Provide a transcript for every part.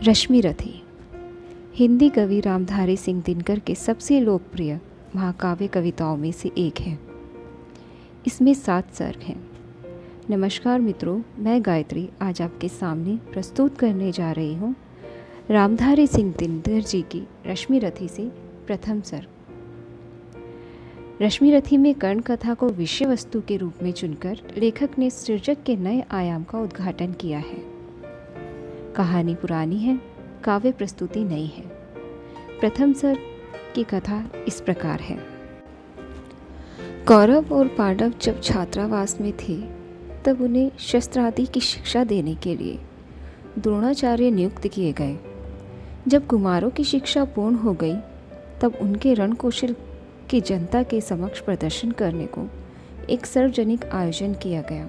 रश्मिरथी हिंदी कवि रामधारी सिंह दिनकर के सबसे लोकप्रिय महाकाव्य कविताओं में से एक है। इसमें 7 सर्ग हैं। नमस्कार मित्रों, मैं गायत्री आज आपके सामने प्रस्तुत करने जा रही हूँ रामधारी सिंह दिनकर जी की रश्मिरथी से प्रथम सर्ग। रश्मिरथी में कर्ण कथा को विषय वस्तु के रूप में चुनकर लेखक ने सृजक के नए आयाम का उद्घाटन किया है। कहानी पुरानी है, काव्य प्रस्तुति नई है। प्रथम सर्ग की कथा इस प्रकार है। कौरव और पांडव जब छात्रावास में थे तब उन्हें शस्त्र आदि की शिक्षा देने के लिए द्रोणाचार्य नियुक्त किए गए। जब कुमारों की शिक्षा पूर्ण हो गई तब उनके रणकौशल की जनता के समक्ष प्रदर्शन करने को एक सार्वजनिक आयोजन किया गया।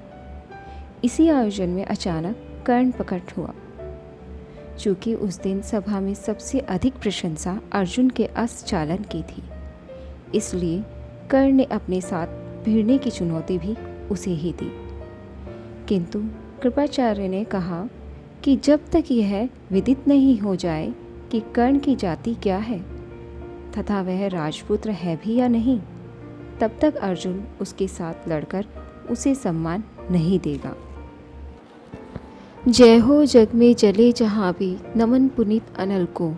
इसी आयोजन में अचानक कर्ण प्रकट हुआ। चूँकि उस दिन सभा में सबसे अधिक प्रशंसा अर्जुन के अस्त्र चालन की थी, इसलिए कर्ण ने अपने साथ भिड़ने की चुनौती भी उसे ही दी। किंतु कृपाचार्य ने कहा कि जब तक यह विदित नहीं हो जाए कि कर्ण की जाति क्या है तथा वह राजपुत्र है भी या नहीं, तब तक अर्जुन उसके साथ लड़कर उसे सम्मान नहीं देगा। जय हो जग में जले जहाँ भी नमन पुनीत अनल को,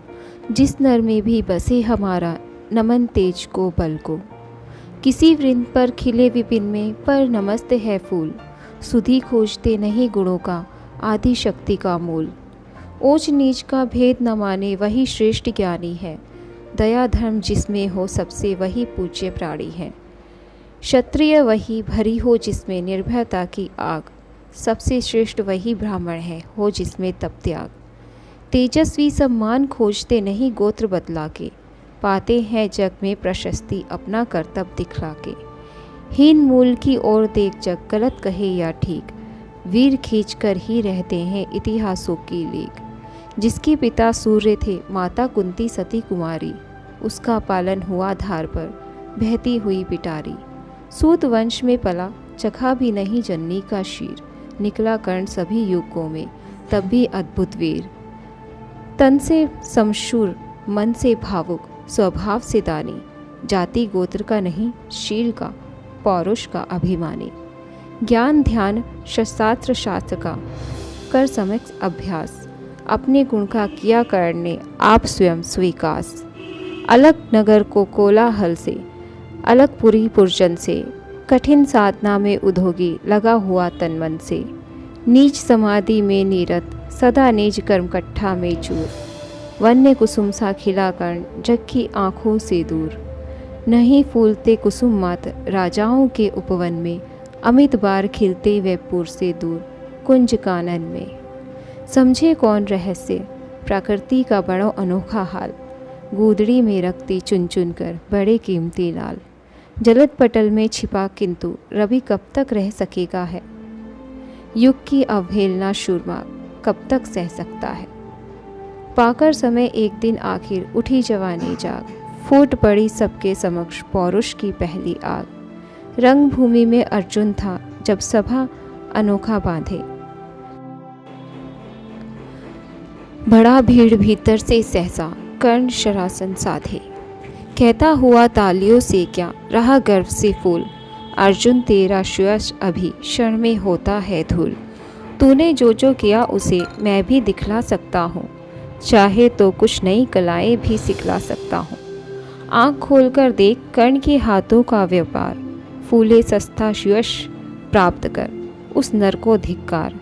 जिस नर में भी बसे हमारा नमन तेज को बल को। किसी वृंद पर खिले विपिन में पर नमस्ते है फूल, सुधि खोजते नहीं गुणों का आदि शक्ति का मूल। ऊंच नीच का भेद न माने वही श्रेष्ठ ज्ञानी है, दया धर्म जिसमें हो सबसे वही पूज्य प्राणी है। क्षत्रिय वही भरी हो जिसमें निर्भयता की आग, सबसे श्रेष्ठ वही ब्राह्मण है हो जिसमें तप त्याग। तेजस्वी सम्मान खोजते नहीं गोत्र बदला के, पाते हैं जग में प्रशस्ति अपना कर्तव्य दिखला के। हीन मूल की ओर देख जग गलत कहे या ठीक, वीर खींच कर ही रहते हैं इतिहासों की लीक। जिसके पिता सूर्य थे माता कुंती सती कुमारी, उसका पालन हुआ धार पर बहती हुई पिटारी। सूत वंश में पला चखा भी नहीं जननी का शीर, निकला कर्ण सभी युगों में तब भी अद्भुत वीर। तन से समशूर मन से भावुक स्वभाव से दानी, जाति गोत्र का नहीं शील का पौरुष का अभिमानी। ज्ञान ध्यान शास्त्र शास्त्र का कर समक्ष अभ्यास, अपने गुण का किया कर्ण ने आप स्वयं स्वीकास। अलग नगर को कोलाहल से अलग पुरी पुरजन से, कठिन साधना में उद्योगी लगा हुआ तन मन से। नीच समाधि में नीरत सदा निज कर्म कट्ठा में चूर, वन्य कुसुम सा खिला कर्ण जग की आँखों से दूर। नहीं फूलते कुसुम मात्र राजाओं के उपवन में, अमित बार खिलते वे पुर से दूर कुंज कानन में। समझे कौन रहस्य प्रकृति का बड़ो अनोखा हाल, गूदड़ी में रखती चुन चुन कर बड़े कीमती लाल। जलद पटल में छिपा किंतु रवि कब तक रह सकेगा है, युग की अवहेलना शूरमा कब तक सह सकता है। पाकर समय एक दिन आखिर उठी जवानी जाग, फूट पड़ी सबके समक्ष पौरुष की पहली आग। रंग भूमि में अर्जुन था जब सभा अनोखा बांधे, बड़ा भीड़ भीतर से सहसा कर्ण शरासन साधे। कहता हुआ तालियों से क्या रहा गर्व से फूल, अर्जुन तेरा यश अभी क्षण में होता है धूल। तूने जो जो किया उसे मैं भी दिखला सकता हूँ, चाहे तो कुछ नई कलाएं भी सिखला सकता हूँ। आँख खोलकर देख कर्ण के हाथों का व्यापार, फूले सस्ता यश प्राप्त कर उस नर को धिक्कार।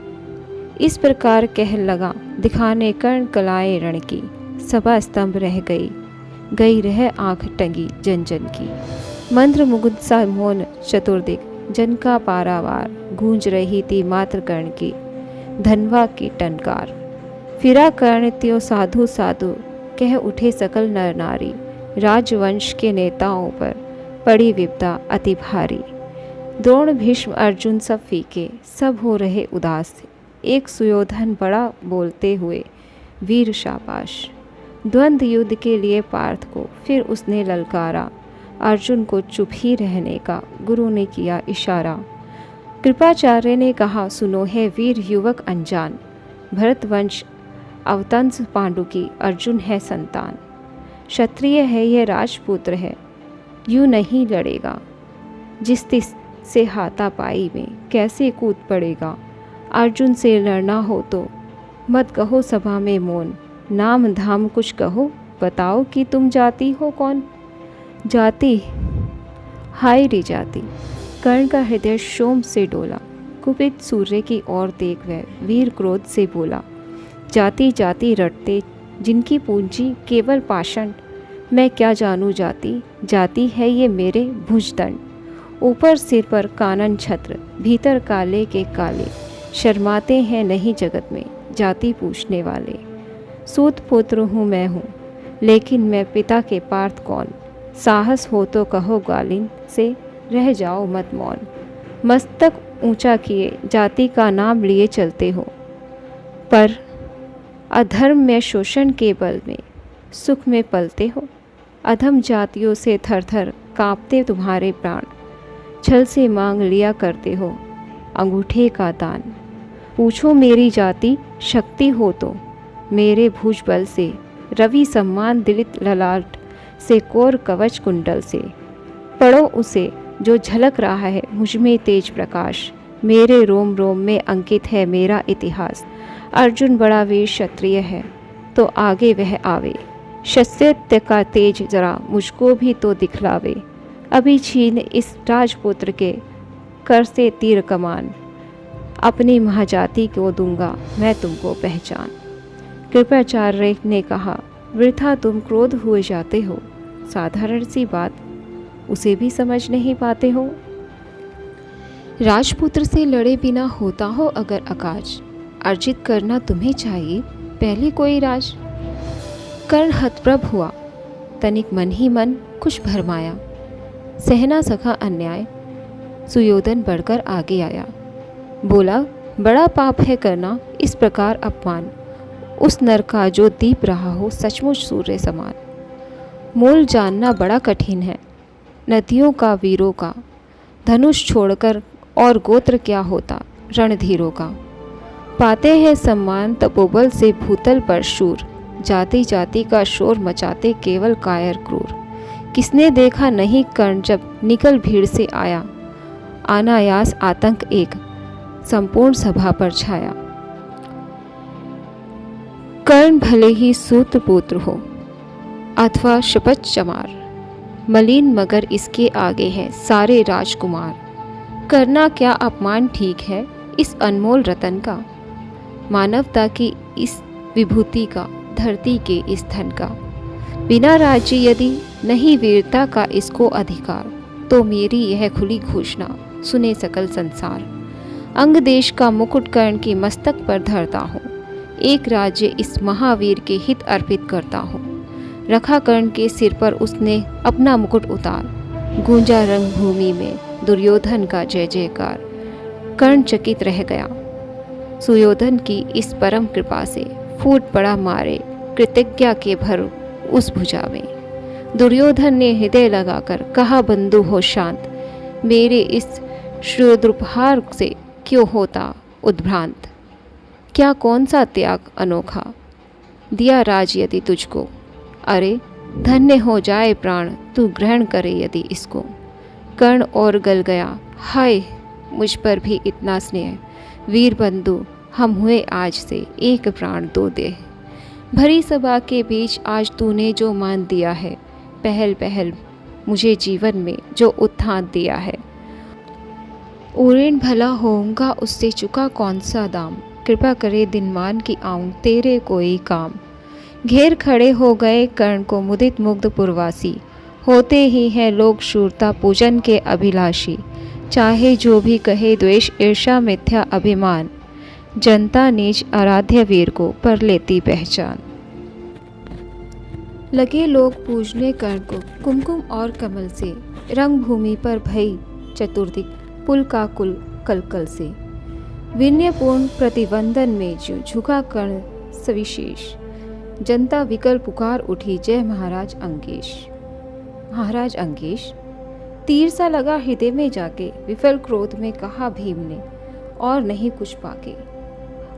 इस प्रकार कह लगा दिखाने कर्ण कलाएं रण की, सभा स्तंभ रह गई गई रह आँख टंगी जन जन की। मंत्र मुग्ध सा मौन चतुर्दिक जन का पारावार, गूंज रही थी मात्र कर्ण की धनवा की टनकार। फिरा कर्ण त्यों साधु साधु कह उठे सकल नर नारी, राजवंश के नेताओं पर पड़ी विपदा अति भारी। द्रोण भीष्म अर्जुन सब फीके सब हो रहे उदास, एक सुयोधन बड़ा बोलते हुए वीर शाबाश। द्वंद्व युद्ध के लिए पार्थ को फिर उसने ललकारा, अर्जुन को चुप ही रहने का गुरु ने किया इशारा। कृपाचार्य ने कहा सुनो है वीर युवक अनजान, भरतवंश अवतंस पांडु की अर्जुन है संतान। क्षत्रिय है यह राजपुत्र है, यूं नहीं लड़ेगा। जिस तिस से हाथापाई में कैसे कूद पड़ेगा। अर्जुन से लड़ना हो तो मत कहो सभा में मौन। नाम धाम कुछ कहो, बताओ कि तुम जाति हो कौन। जाति, हाय रे जाति। कर्ण का हृदय शोम से डोला। कुपित सूर्य की ओर देख वह वीर क्रोध से बोला। जाति जाति रटते जिनकी पूंजी केवल पाषाण। मैं क्या जानूं जाति, जाति है ये मेरे भुजदंड। ऊपर सिर पर कानन छत्र, भीतर काले के काले। शर्माते हैं नहीं जगत में जाति पूछने वाले। सूत पुत्र हूँ मैं हूँ, लेकिन मैं पिता के पार्थ कौन। साहस हो तो कहो गालिन से, रह जाओ मत मौन। मस्तक ऊंचा किए जाति का नाम लिए चलते हो, पर अधर्म में शोषण के बल में सुख में पलते हो। अधम जातियों से थर थर कांपते तुम्हारे प्राण। छल से मांग लिया करते हो अंगूठे का दान। पूछो मेरी जाति शक्ति हो तो, मेरे भुज बल से। रवि सम्मान दिलित ललाट से, कोर कवच कुंडल से। पढ़ो उसे जो झलक रहा है मुझ में तेज प्रकाश। मेरे रोम रोम में अंकित है मेरा इतिहास। अर्जुन बड़ा वीर क्षत्रिय है, तो आगे वह आवे। शस्त्र का तेज जरा मुझको भी तो दिखलावे। अभी छीन इस राजपुत्र के कर से तीर कमान। अपनी महाजाति को दूंगा मैं तुमको पहचान। कृपाचार्य ने कहा, वृथा तुम क्रोध हुए जाते हो। साधारण सी बात उसे भी समझ नहीं पाते हो। राजपुत्र से लड़े बिना होता हो अगर अकाज। अर्जित करना तुम्हें चाहिए पहले कोई राज। कर्ण हतप्रभ हुआ, तनिक मन ही मन कुछ भरमाया। सहना सका अन्याय, सुयोधन बढ़कर आगे आया। बोला, बड़ा पाप है करना इस प्रकार अपमान। उस नर का जो दीप रहा हो सचमुच सूर्य समान। मोल जानना बड़ा कठिन है नदियों का वीरों का। धनुष छोड़कर और गोत्र क्या होता रणधीरों का। पाते हैं सम्मान तपोबल से भूतल पर शूर। जाति जाति का शोर मचाते केवल कायर क्रूर। किसने देखा नहीं कर्ण जब निकल भीड़ से आया। अनायास आतंक एक संपूर्ण सभा पर छाया। कर्ण भले ही सूत्र पुत्र हो अथवा शपथ चमार, मलिन मगर इसके आगे हैं सारे राजकुमार। करना क्या अपमान ठीक है इस अनमोल रतन का। मानवता की इस विभूति का, धरती के इस धन का। बिना राज्य यदि नहीं वीरता का इसको अधिकार, तो मेरी यह खुली घोषणा सुने सकल संसार। अंग देश का मुकुट कर्ण के मस्तक पर धरता हूँ। एक राज्य इस महावीर के हित अर्पित करता हूँ। रखा कर्ण के सिर पर उसने अपना मुकुट उतार। गूंजा रंग भूमि में दुर्योधन का जय जयकार। कर्ण चकित रह गया सुयोधन की इस परम कृपा से। फूट पड़ा मारे कृतज्ञता के भर उस भुजा में। दुर्योधन ने हृदय लगाकर कहा, बंधु हो शांत। मेरे इस श्रुद्रुपहार से क्यों होता उद्भ्रांत। क्या कौन सा त्याग अनोखा दिया राज यदि तुझको। अरे धन्य हो जाए प्राण तू ग्रहण करे यदि इसको। कर्ण और गल गया, हाय मुझ पर भी इतना स्नेह। वीर बंधु हम हुए आज से एक प्राण दो देह। भरी सभा के बीच आज तूने जो मान दिया है। पहल पहल मुझे जीवन में जो उत्थान दिया है। ओरेन भला होऊंगा उससे चुका कौन सा दाम। कृपा करे दिनमान की आऊं तेरे कोई काम। घेर खड़े हो गए कर्ण को मुदित मुग्ध पुरवासी। होते ही हैं लोग शूरता पूजन के अभिलाषी। चाहे जो भी कहे द्वेष ईर्षा मिथ्या अभिमान। जनता नीच आराध्य वीर को पर लेती पहचान। लगे लोग पूजने कर्ण को कुमकुम और कमल से। रंग भूमि पर भई चतुर्दिक पुल का कुल कलकल से। विनयपूर्ण प्रतिवंदन में जो झुका कर्ण सविशेष। जनता विकल पुकार उठी, जय महाराज अंगेश। महाराज अंगेश तीर सा लगा हृदय में जाके। विफल क्रोध में कहा भीम ने, और नहीं कुछ पाके।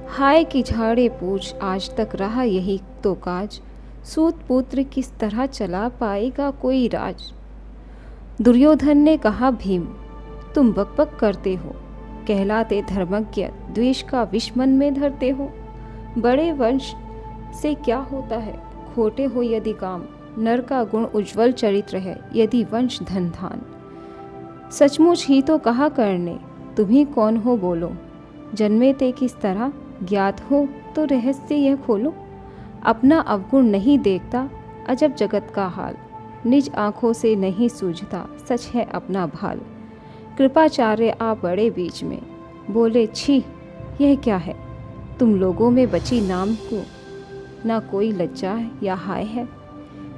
हाय की झाड़े पूछ, आज तक रहा यही तो काज। सूत पुत्र किस तरह चला पाएगा कोई राज। दुर्योधन ने कहा, भीम तुम बकबक करते हो, कहलाते धर्मज्ञ, द्वेष का विष मन में धरते हो। बड़े वंश से क्या होता है, खोटे हो यदि काम। नर का गुण उज्ज्वल चरित्र है, यदि वंश धन धान। सचमुच ही तो कहा करने, तुम्ही कौन हो बोलो। जन्मे ते किस तरह, ज्ञात हो तो रहस्य यह खोलो। अपना अवगुण नहीं देखता, अजब जगत का हाल। निज आँखों से नहीं सूझता, सच है अपना भाल। कृपाचार्य आ बड़े बीच में, बोले, छी यह क्या है। तुम लोगों में बची नाम को ना कोई लज्जा है या हाय है।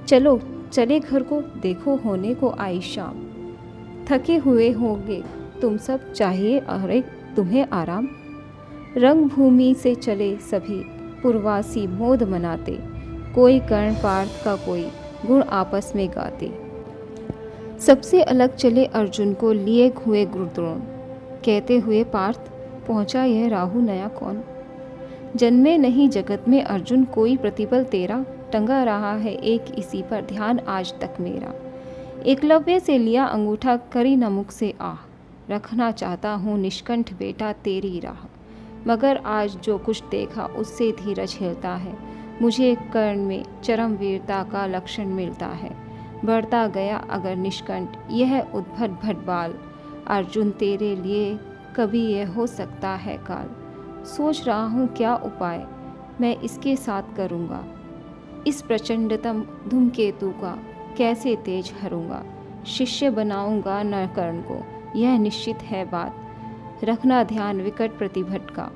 चलो चले घर को, देखो होने को आई शाम। थके हुए होंगे तुम सब, चाहिए अरे तुम्हें आराम। रंग भूमि से चले सभी, पूर्वासी मोद मनाते। कोई कर्ण पार्थ का कोई गुण आपस में गाते। सबसे अलग चले अर्जुन को लिए हुए गुरुद्रोण, कहते हुए पार्थ, पहुँचा यह राहु नया कौन। जन्मे नहीं जगत में अर्जुन कोई प्रतिबल तेरा। टंगा रहा है एक इसी पर ध्यान आज तक मेरा। एकलव्य से लिया अंगूठा, करी न मुख से आह। रखना चाहता हूँ निष्कंठ बेटा तेरी राह। मगर आज जो कुछ देखा उससे धीरज हिलता है। मुझे कर्ण में चरम वीरता का लक्षण मिलता है। बढ़ता गया अगर निष्कंठ यह उद्भट भट बाल। अर्जुन तेरे लिए कभी यह हो सकता है काल। सोच रहा हूँ क्या उपाय मैं इसके साथ करूँगा। इस प्रचंडतम धूमकेतु का कैसे तेज हरूँगा। शिष्य बनाऊँगा न कर्ण को, यह निश्चित है बात। रखना ध्यान विकट प्रतिभट का,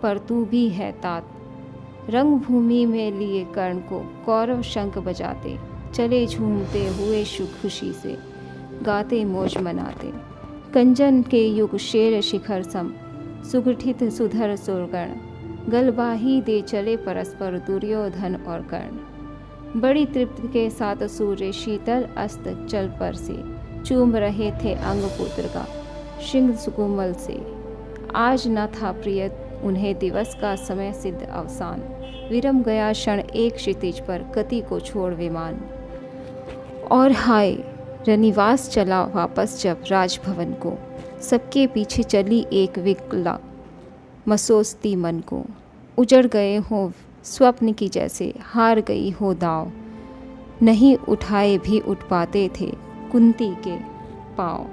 पर तू भी है तात। रंग भूमि में लिए कर्ण को कौरव शंख बजाते। चले झूमते हुए खुशी से, गाते मौज मनाते। कंजन के युग शेर शिखर सम, सुगठित सुधर सुरगण। गलबाही दे चले परस्पर दुर्योधन और कर्ण। बड़ी तृप्ति के साथ सूर्य शीतल अस्त चल पर से, चूम रहे थे अंग पुत्र का शिंग सुकोमल से। आज न था प्रिय उन्हें दिवस का समय सिद्ध अवसान। विरम गया क्षण एक क्षितिज पर, गति को छोड़ विमान। और हाय रनिवास चला वापस जब राजभवन को। सबके पीछे चली एक विकला मसोस्ती मन को। उजड़ गए हो स्वप्न की जैसे, हार गई हो दाव। नहीं उठाए भी उठ पाते थे कुंती के पाँव।